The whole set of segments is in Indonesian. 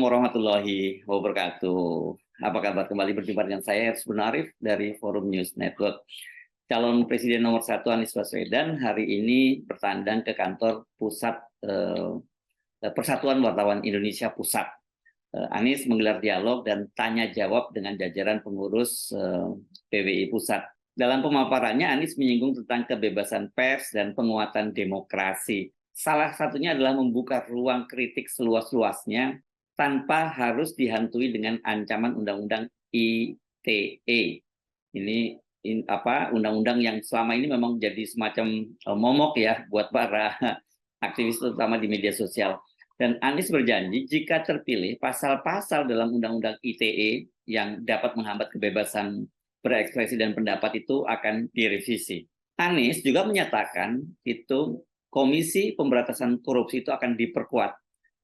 warahmatullahi wabarakatuh. Apa kabar? Kembali berjumpa dengan saya, Ersbun Arif dari Forum News Network. Calon Presiden nomor 1 Anies Baswedan hari ini bertandang ke kantor pusat Persatuan Wartawan Indonesia Pusat. Anies menggelar dialog dan tanya jawab dengan jajaran pengurus PWI Pusat. Dalam pemaparannya, Anies menyinggung tentang kebebasan pers dan penguatan demokrasi. Salah satunya adalah membuka ruang kritik seluas-luasnya tanpa harus dihantui dengan ancaman Undang-Undang ITE. Ini undang-undang yang selama ini memang jadi semacam momok ya buat para aktivis terutama di media sosial. Dan Anies berjanji jika terpilih pasal-pasal dalam Undang-Undang ITE yang dapat menghambat kebebasan berekspresi dan pendapat itu akan direvisi. Anies juga menyatakan itu Komisi Pemberantasan Korupsi itu akan diperkuat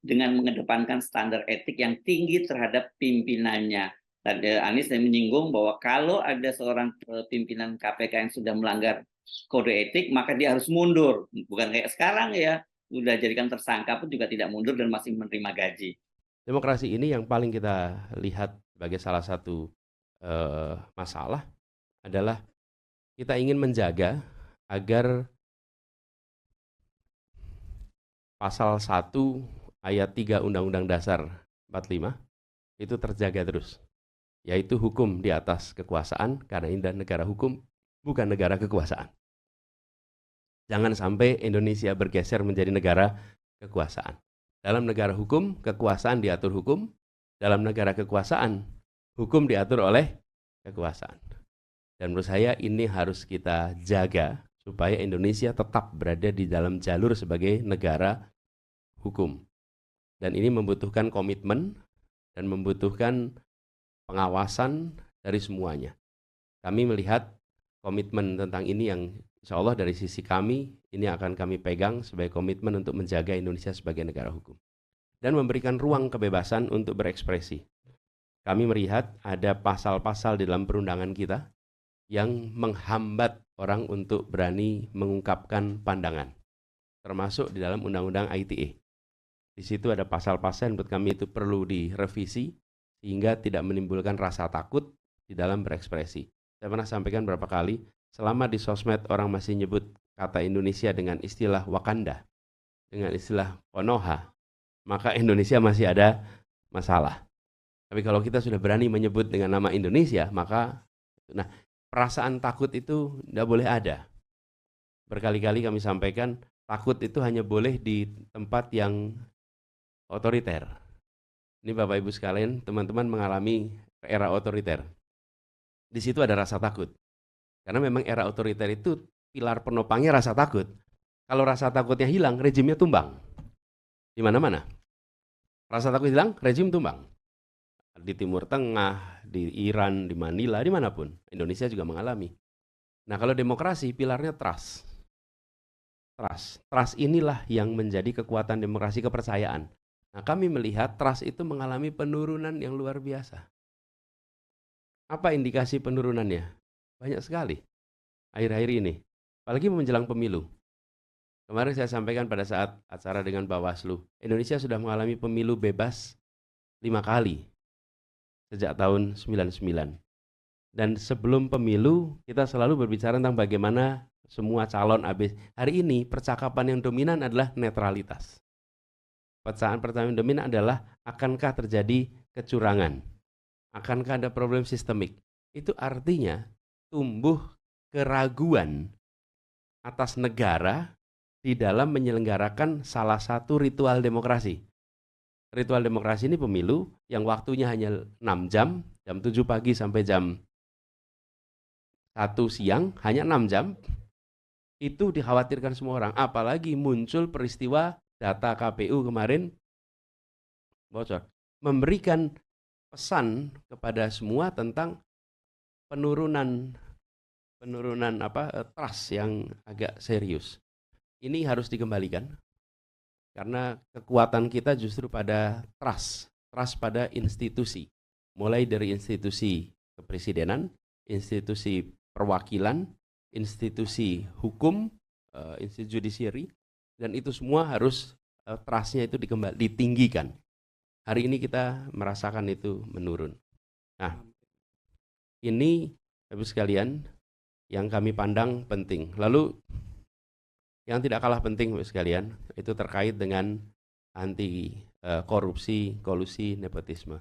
dengan mengedepankan standar etik yang tinggi terhadap pimpinannya. Dan Anies menyinggung bahwa kalau ada seorang pimpinan KPK yang sudah melanggar kode etik, maka dia harus mundur. Bukan kayak sekarang ya, sudah jadikan tersangka pun juga tidak mundur dan masih menerima gaji. Demokrasi ini yang paling kita lihat sebagai salah satu masalah adalah kita ingin menjaga agar pasal 1 ayat 3 Undang-Undang Dasar 45 itu terjaga terus, yaitu hukum di atas kekuasaan, karena ini negara hukum, bukan negara kekuasaan. Jangan sampai Indonesia bergeser menjadi negara kekuasaan. Dalam negara hukum, kekuasaan diatur hukum. Dalam negara kekuasaan, hukum diatur oleh kekuasaan. Dan menurut saya ini harus kita jaga supaya Indonesia tetap berada di dalam jalur sebagai negara hukum. Dan ini membutuhkan komitmen dan membutuhkan pengawasan dari semuanya. Kami melihat komitmen tentang ini yang insya Allah dari sisi kami, ini akan kami pegang sebagai komitmen untuk menjaga Indonesia sebagai negara hukum. Dan memberikan ruang kebebasan untuk berekspresi. Kami melihat ada pasal-pasal di dalam perundangan kita yang menghambat orang untuk berani mengungkapkan pandangan. Termasuk di dalam Undang-Undang ITE. Di situ ada pasal-pasal yang menurut kami itu perlu direvisi sehingga tidak menimbulkan rasa takut di dalam berekspresi. Saya pernah sampaikan berapa kali, selama di sosmed orang masih nyebut kata Indonesia dengan istilah Wakanda, dengan istilah Konoha, maka Indonesia masih ada masalah. Tapi kalau kita sudah berani menyebut dengan nama Indonesia, maka perasaan takut itu tidak boleh ada. Berkali-kali kami sampaikan, takut itu hanya boleh di tempat yang otoriter. Ini Bapak Ibu sekalian, teman-teman mengalami era otoriter. Di situ ada rasa takut. Karena memang era otoriter itu pilar penopangnya rasa takut. Kalau rasa takutnya hilang, rejimnya tumbang. Di mana-mana. Rasa takut hilang, rejim tumbang. Di Timur Tengah, di Iran, di Manila, dimanapun. Indonesia juga mengalami. Nah kalau demokrasi, pilarnya trust. Trust inilah yang menjadi kekuatan demokrasi, kepercayaan. Nah kami melihat trust itu mengalami penurunan yang luar biasa. Apa indikasi penurunannya? Banyak sekali akhir-akhir ini, apalagi menjelang pemilu. Kemarin saya sampaikan pada saat acara dengan Bawaslu, Indonesia sudah mengalami pemilu bebas 5 kali sejak tahun 99. Dan sebelum pemilu kita selalu berbicara tentang bagaimana semua calon habis. Hari ini percakapan yang dominan adalah netralitas. Pertanyaan yang dominan adalah akankah terjadi kecurangan? Akankah ada problem sistemik? Itu artinya tumbuh keraguan atas negara di dalam menyelenggarakan salah satu ritual demokrasi. Ritual demokrasi ini pemilu yang waktunya hanya 6 jam, jam 7 pagi sampai jam 1 siang, hanya 6 jam. Itu dikhawatirkan semua orang, apalagi muncul peristiwa data KPU kemarin bocor. Memberikan pesan kepada semua tentang penurunan trust yang agak serius. Ini harus dikembalikan karena kekuatan kita justru pada trust pada institusi, mulai dari institusi kepresidenan, institusi perwakilan, institusi hukum, institusi judisiari, dan itu semua harus trustnya itu ditinggikan. Hari ini kita merasakan itu menurun. Nah, ini Bapak sekalian yang kami pandang penting. Lalu yang tidak kalah penting Bapak sekalian itu terkait dengan anti korupsi, kolusi, nepotisme.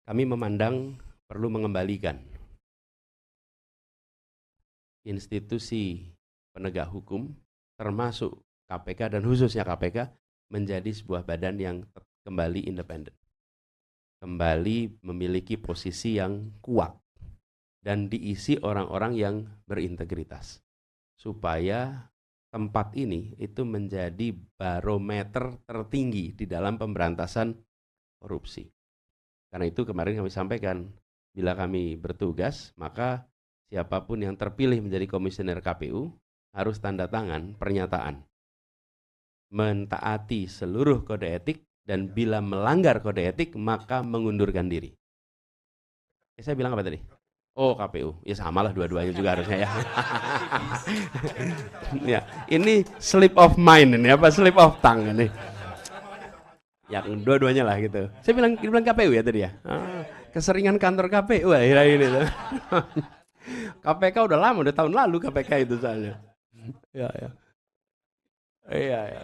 Kami memandang perlu mengembalikan institusi penegak hukum termasuk KPK dan khususnya KPK menjadi sebuah badan yang kembali independen, kembali memiliki posisi yang kuat dan diisi orang-orang yang berintegritas, supaya tempat ini itu menjadi barometer tertinggi di dalam pemberantasan korupsi. Karena itu kemarin kami sampaikan, bila kami bertugas, maka siapapun yang terpilih menjadi komisioner KPU harus tanda tangan pernyataan mentaati seluruh kode etik, dan bila melanggar kode etik maka mengundurkan diri. Saya bilang apa tadi? Oh, KPU. Ya samalah dua-duanya juga harusnya ya. Ya, ini slip of mind ini apa slip of tongue ini. Ya, dua-duanya lah gitu. Saya bilang KPU ya tadi ya. Keseringan kantor KPU akhirnya ini tuh. KPK udah lama, udah tahun lalu KPK itu soalnya. Ya, ya. Iya, ya.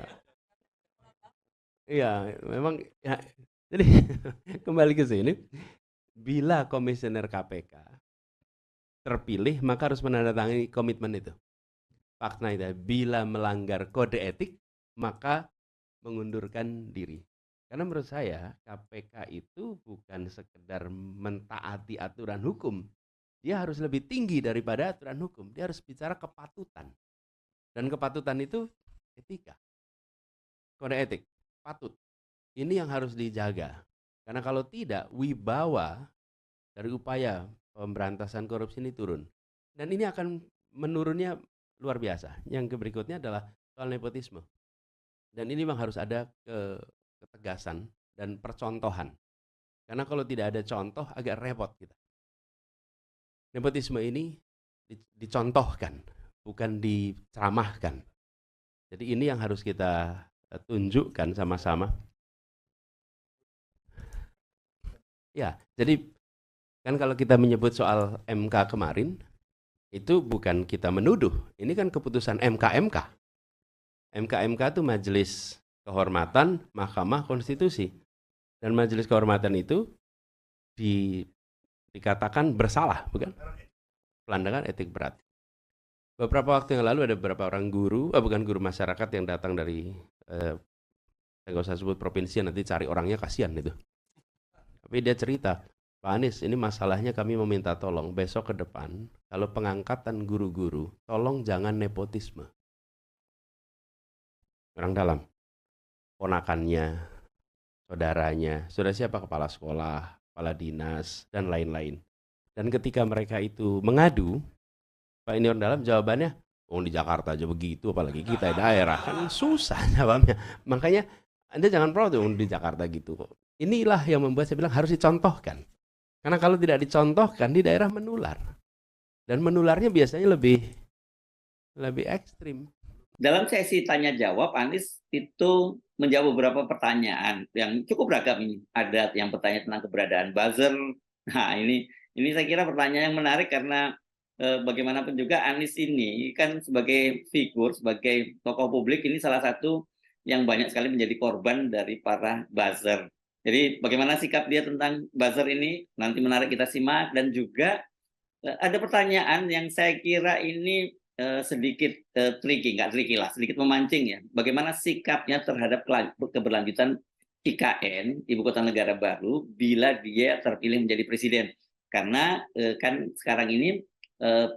Iya, memang ya. Jadi kembali ke sini, bila komisioner KPK terpilih maka harus menandatangani komitmen itu. Fakta itu, bila melanggar kode etik maka mengundurkan diri. Karena menurut saya KPK itu bukan sekedar mentaati aturan hukum, dia harus lebih tinggi daripada aturan hukum. Dia harus bicara kepatutan, dan kepatutan itu etika, kode etik, patut. Ini yang harus dijaga. Karena kalau tidak, wibawa dari upaya pemberantasan korupsi ini turun. Dan ini akan menurunnya luar biasa. Yang berikutnya adalah soal nepotisme. Dan ini memang harus ada ketegasan dan percontohan. Karena kalau tidak ada contoh agak repot kita. Nepotisme ini dicontohkan, bukan diceramahkan. Jadi ini yang harus kita tunjukkan sama-sama. Ya, jadi kan kalau kita menyebut soal MK kemarin, itu bukan kita menuduh, ini kan keputusan MK. MK itu Majelis Kehormatan Mahkamah Konstitusi. Dan Majelis Kehormatan itu dikatakan bersalah, bukan? Pelanggaran etik berat. Beberapa waktu yang lalu ada beberapa orang guru, bukan guru masyarakat yang datang dari, saya nggak usah sebut provinsi, nanti cari orangnya kasihan itu. Tapi dia cerita, Pak Anies, ini masalahnya kami meminta tolong besok ke depan, kalau pengangkatan guru-guru, tolong jangan nepotisme. Orang dalam, ponakannya, saudaranya, sudah siapa, kepala sekolah, kepala dinas, dan lain-lain. Dan ketika mereka itu mengadu, Pak ini orang dalam jawabannya, oh di Jakarta aja begitu, apalagi kita di daerah, kan susah jawabnya. Makanya Anda jangan protes di Jakarta gitu kok. Inilah yang membuat saya bilang harus dicontohkan. Karena kalau tidak dicontohkan di daerah menular. Dan menularnya biasanya lebih ekstrim. Dalam sesi tanya jawab, Anies itu menjawab beberapa pertanyaan yang cukup beragam ini. Ada yang bertanya tentang keberadaan buzzer. Nah, ini saya kira pertanyaan yang menarik karena bagaimanapun juga Anies ini kan sebagai figur, sebagai tokoh publik ini salah satu yang banyak sekali menjadi korban dari para buzzer. Jadi bagaimana sikap dia tentang buzzer ini nanti menarik kita simak, dan juga ada pertanyaan yang saya kira ini sedikit tricky, nggak tricky lah, sedikit memancing ya. Bagaimana sikapnya terhadap keberlanjutan IKN, Ibu Kota Negara Baru, bila dia terpilih menjadi presiden. Karena kan sekarang ini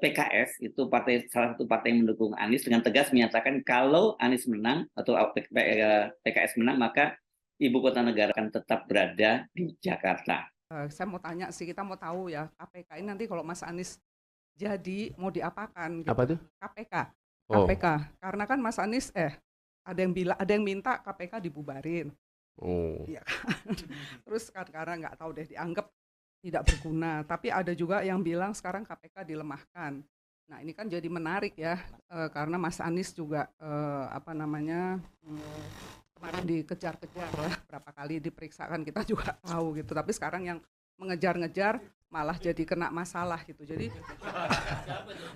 PKS itu salah satu partai yang mendukung Anies dengan tegas menyatakan kalau Anies menang atau PKS menang, maka Ibu Kota Negara akan tetap berada di Jakarta. Saya mau tanya sih, kita mau tahu ya, KPK ini nanti kalau Mas Anies jadi mau diapakan? Gitu. Apa tuh? KPK. KPK. Karena kan Mas Anies ada yang minta KPK dibubarin. Oh. Iya kan. Terus karena nggak tahu deh, dianggap tidak berguna. Tapi ada juga yang bilang sekarang KPK dilemahkan. Nah ini kan jadi menarik ya, karena Mas Anies juga kemarin dikejar-kejar ya, berapa kali diperiksakan kita juga tahu gitu. Tapi sekarang yang mengejar-ngejar malah jadi kena masalah gitu. Jadi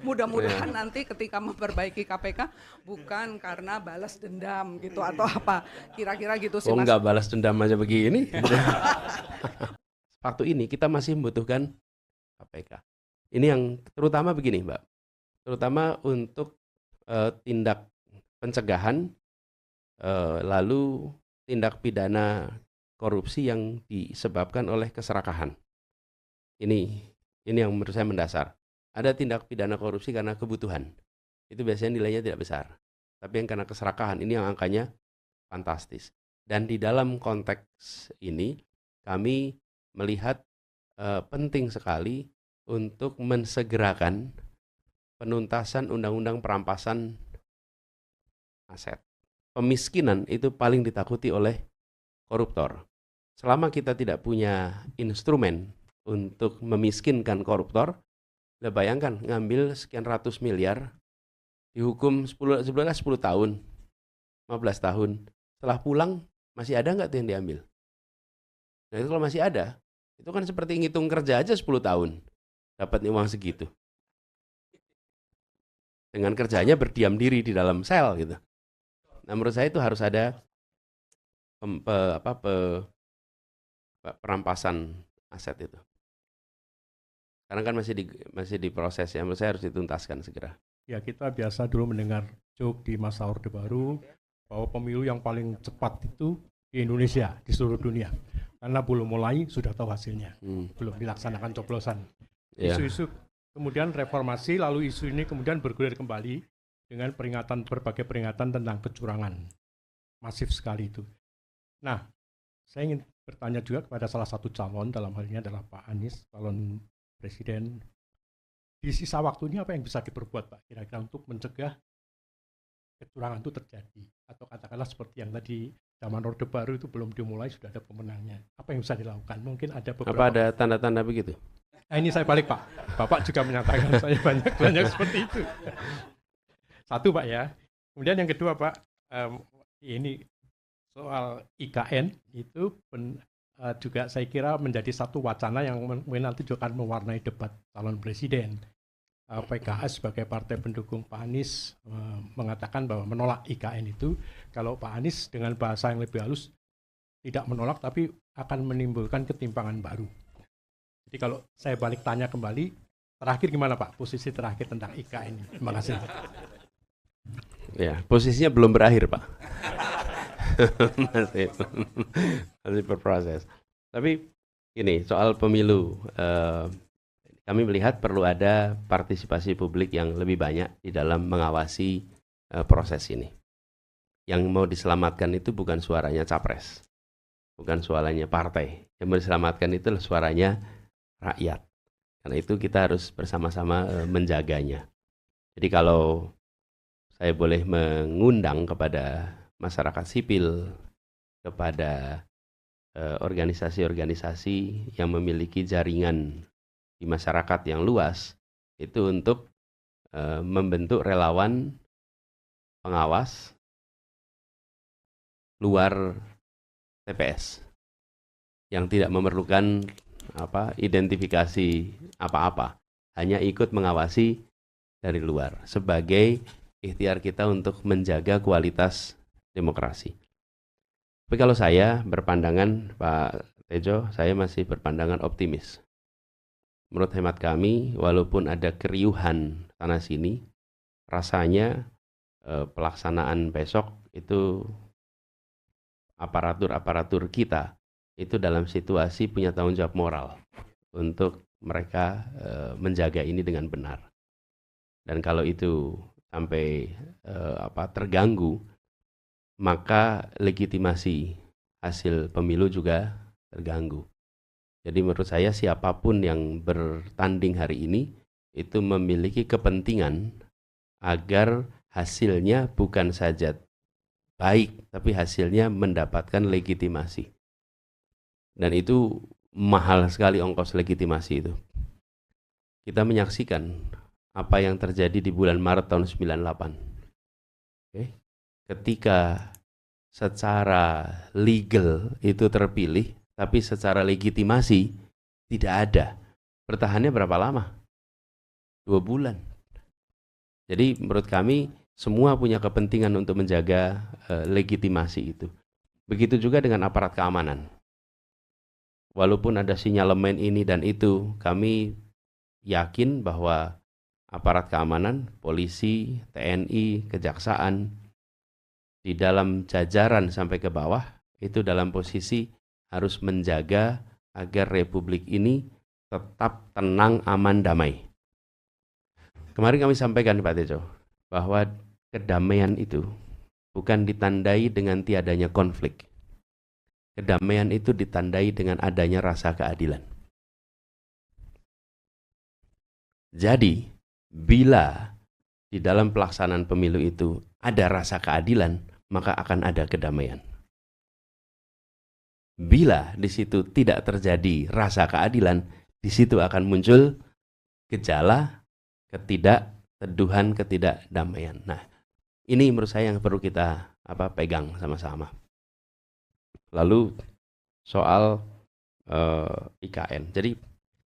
mudah-mudahan nanti ketika memperbaiki KPK bukan karena balas dendam gitu atau apa. Kira-kira gitu sih Oh, Mas. nggak balas dendam aja begini. Waktu ini kita masih membutuhkan KPK. Ini yang terutama begini, Mbak. Terutama untuk tindak pencegahan, lalu tindak pidana korupsi yang disebabkan oleh keserakahan. Ini yang menurut saya mendasar. Ada tindak pidana korupsi karena kebutuhan. Itu biasanya nilainya tidak besar. Tapi yang karena keserakahan, ini yang angkanya fantastis. Dan di dalam konteks ini, kami melihat penting sekali untuk mensegerakan penuntasan undang-undang perampasan aset. Pemiskinan itu paling ditakuti oleh koruptor. Selama kita tidak punya instrumen untuk memiskinkan koruptor, bayangkan ngambil sekian ratus miliar, dihukum 10 tahun, 15 tahun. Setelah pulang, masih ada nggak tuh yang diambil? Nah itu kalau masih ada, itu kan seperti ngitung kerja aja 10 tahun, dapat uang segitu. Dengan kerjanya berdiam diri di dalam sel gitu. Nah menurut saya itu harus ada perampasan aset itu. Karena kan masih diproses ya, menurut saya harus dituntaskan segera. Ya, kita biasa dulu mendengar joke di masa Orde Baru bahwa pemilu yang paling cepat itu di Indonesia, di seluruh dunia. Karena belum mulai sudah tahu hasilnya, belum dilaksanakan coblosan. Isu-isu kemudian reformasi, lalu isu ini kemudian bergulir kembali dengan berbagai peringatan tentang kecurangan. Masif sekali itu. Nah, saya ingin bertanya juga kepada salah satu calon, dalam hal ini adalah Pak Anies, calon presiden. Di sisa waktu ini apa yang bisa diperbuat Pak kira-kira untuk mencegah kecurangan itu terjadi? Atau katakanlah seperti yang tadi zaman Orde Baru itu belum dimulai sudah ada pemenangnya. Apa yang bisa dilakukan? Mungkin ada beberapa. Apa ada tanda-tanda begitu? Nah ini saya balik Pak. Bapak juga menyatakan saya banyak seperti itu. Satu Pak ya. Kemudian yang kedua Pak, ini soal IKN itu juga saya kira menjadi satu wacana yang nanti juga akan mewarnai debat calon presiden. PKS sebagai partai pendukung Pak Anies mengatakan bahwa menolak IKN itu, kalau Pak Anies dengan bahasa yang lebih halus tidak menolak tapi akan menimbulkan ketimpangan baru. Jadi kalau saya balik tanya kembali, terakhir gimana Pak posisi terakhir tentang IKN? Terima kasih. Ya, posisinya belum berakhir Pak. masih berproses. Tapi ini soal pemilu, kami melihat perlu ada partisipasi publik yang lebih banyak di dalam mengawasi proses ini. Yang mau diselamatkan itu bukan suaranya capres, bukan suaranya partai. Yang mau diselamatkan itu suaranya rakyat. Karena itu kita harus bersama-sama menjaganya. Jadi kalau saya boleh mengundang kepada masyarakat sipil, kepada organisasi-organisasi yang memiliki jaringan di masyarakat yang luas, itu untuk membentuk relawan pengawas luar TPS yang tidak memerlukan identifikasi apa-apa, hanya ikut mengawasi dari luar sebagai ikhtiar kita untuk menjaga kualitas demokrasi. Tapi kalau saya berpandangan, Pak Tejo, saya masih berpandangan optimis. Menurut hemat kami, walaupun ada keriuhan sana sini, rasanya pelaksanaan besok itu aparatur kita itu dalam situasi punya tanggung jawab moral untuk mereka menjaga ini dengan benar. Dan kalau itu sampai terganggu, maka legitimasi hasil pemilu juga terganggu. Jadi menurut saya siapapun yang bertanding hari ini itu memiliki kepentingan agar hasilnya bukan saja baik, tapi hasilnya mendapatkan legitimasi. Dan itu mahal sekali ongkos legitimasi itu. Kita menyaksikan apa yang terjadi di bulan Maret tahun 98. Ketika secara legal itu terpilih, tapi secara legitimasi tidak ada. Bertahannya berapa lama? 2 bulan. Jadi menurut kami semua punya kepentingan untuk menjaga legitimasi itu. Begitu juga dengan aparat keamanan. Walaupun ada sinyalemen ini dan itu, kami yakin bahwa aparat keamanan, polisi, TNI, kejaksaan, di dalam jajaran sampai ke bawah, itu dalam posisi harus menjaga agar republik ini tetap tenang, aman, damai. Kemarin kami sampaikan Pak Tejo, bahwa kedamaian itu bukan ditandai dengan tiadanya konflik. Kedamaian itu ditandai dengan adanya rasa keadilan. Jadi, bila di dalam pelaksanaan pemilu itu ada rasa keadilan, maka akan ada kedamaian. Bila di situ tidak terjadi rasa keadilan, di situ akan muncul gejala ketidakteduhan, ketidakdamaian. Nah, ini menurut saya yang perlu kita pegang sama-sama. Lalu soal IKN. Jadi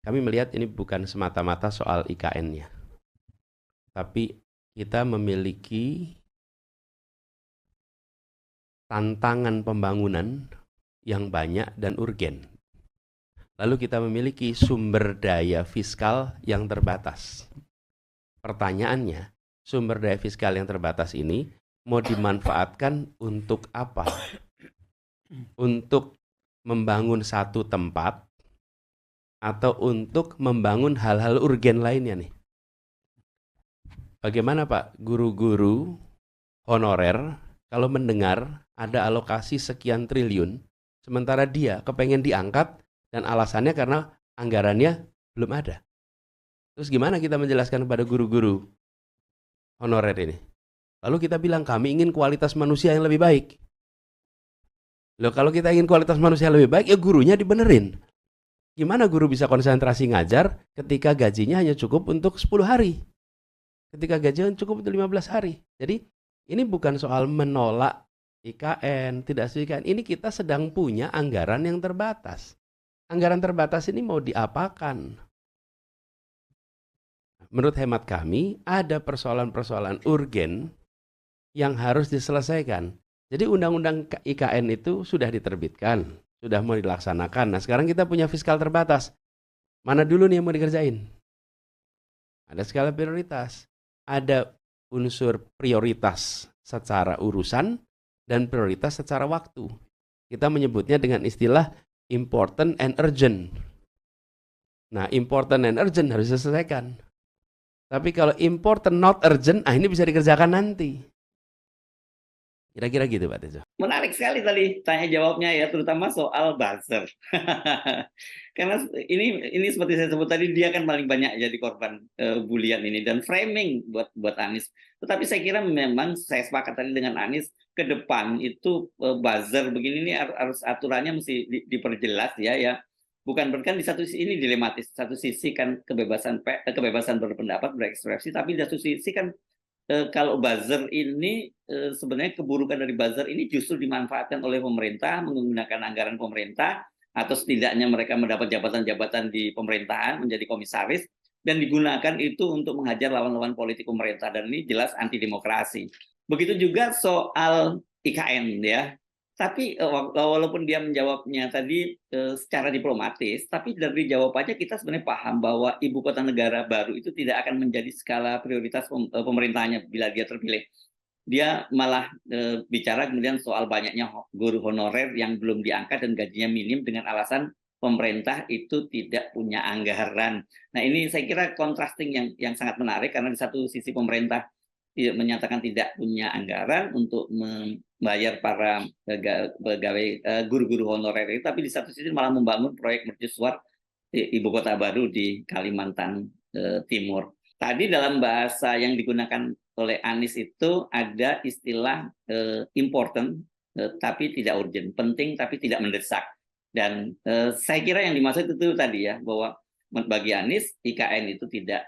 kami melihat ini bukan semata-mata soal IKN-nya, tapi kita memiliki tantangan pembangunan yang banyak dan urgen. Lalu kita memiliki sumber daya fiskal yang terbatas. Pertanyaannya, sumber daya fiskal yang terbatas ini mau dimanfaatkan untuk apa? Untuk membangun satu tempat atau untuk membangun hal-hal urgen lainnya nih? Bagaimana Pak, guru-guru honorer kalau mendengar ada alokasi sekian triliun, sementara dia kepengen diangkat dan alasannya karena anggarannya belum ada. Terus gimana kita menjelaskan kepada guru-guru honorer ini? Lalu kita bilang kami ingin kualitas manusia yang lebih baik. Loh, kalau kita ingin kualitas manusia lebih baik, ya gurunya dibenerin. Gimana guru bisa konsentrasi ngajar ketika gajinya hanya cukup untuk 10 hari? Ketika gajinya cukup untuk 15 hari. Jadi ini bukan soal menolak IKN, tidak setuju IKN. Ini kita sedang punya anggaran yang terbatas. Anggaran terbatas ini mau diapakan? Menurut hemat kami, ada persoalan-persoalan urgen yang harus diselesaikan. Jadi undang-undang IKN itu sudah diterbitkan, sudah mau dilaksanakan. Nah, sekarang kita punya fiskal terbatas. Mana dulu nih yang mau dikerjain? Ada skala prioritas. Ada unsur prioritas secara urusan dan prioritas secara waktu. Kita menyebutnya dengan istilah important and urgent. Nah, important and urgent harus diselesaikan. Tapi kalau important not urgent, ini bisa dikerjakan nanti. Kira-kira gitu Pak Tejo. Menarik sekali tadi tanya jawabnya ya, terutama soal buzzer. Karena ini seperti saya sebut tadi, dia kan paling banyak jadi korban bulian ini dan framing buat Anies. Tetapi saya kira memang saya sepakat tadi dengan Anies, ke depan itu buzzer begini ini harus aturannya mesti diperjelas ya. Bukan berarti di satu sisi ini dilematis, satu sisi kan kebebasan berpendapat, berekspresi, tapi di satu sisi kan kalau buzzer ini sebenarnya keburukan dari buzzer ini justru dimanfaatkan oleh pemerintah menggunakan anggaran pemerintah, atau setidaknya mereka mendapat jabatan-jabatan di pemerintahan menjadi komisaris dan digunakan itu untuk menghajar lawan-lawan politik pemerintah, dan ini jelas anti demokrasi. Begitu juga soal IKN ya. Tapi walaupun dia menjawabnya tadi secara diplomatis, tapi dari jawabannya kita sebenarnya paham bahwa ibu kota negara baru itu tidak akan menjadi skala prioritas pemerintahnya bila dia terpilih. Dia malah bicara kemudian soal banyaknya guru honorer yang belum diangkat dan gajinya minim dengan alasan pemerintah itu tidak punya anggaran. Nah, ini saya kira contrasting yang sangat menarik, karena di satu sisi pemerintah menyatakan tidak punya anggaran untuk membayar para pegawai guru-guru honorer itu, tapi di satu sisi malah membangun proyek mercusuar ibu kota baru di Kalimantan Timur. Tadi dalam bahasa yang digunakan oleh Anies itu ada istilah important tapi tidak urgent, penting tapi tidak mendesak. Dan saya kira yang dimaksud itu tadi ya, bahwa bagi Anies IKN itu tidak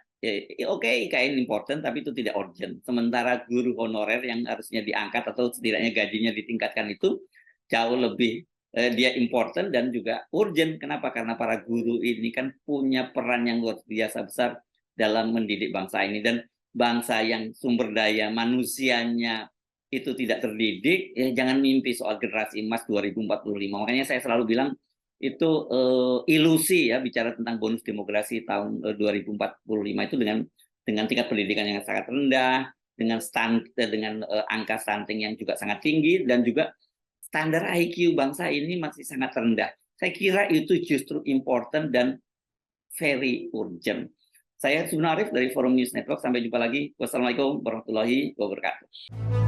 oke, IKN important tapi itu tidak urgent. Sementara guru honorer yang harusnya diangkat atau setidaknya gajinya ditingkatkan itu jauh lebih dia important dan juga urgent. Kenapa? Karena para guru ini kan punya peran yang luar biasa besar dalam mendidik bangsa ini, dan bangsa yang sumber daya manusianya itu tidak terdidik, ya jangan mimpi soal generasi emas 2045. Makanya saya selalu bilang itu ilusi ya bicara tentang bonus demografi tahun 2045 itu dengan tingkat pendidikan yang sangat rendah, dengan angka stunting yang juga sangat tinggi, dan juga standar IQ bangsa ini masih sangat rendah. Saya kira itu justru important dan very urgent. Saya Subnarif dari Forum News Network. Sampai jumpa lagi. Wassalamualaikum warahmatullahi wabarakatuh.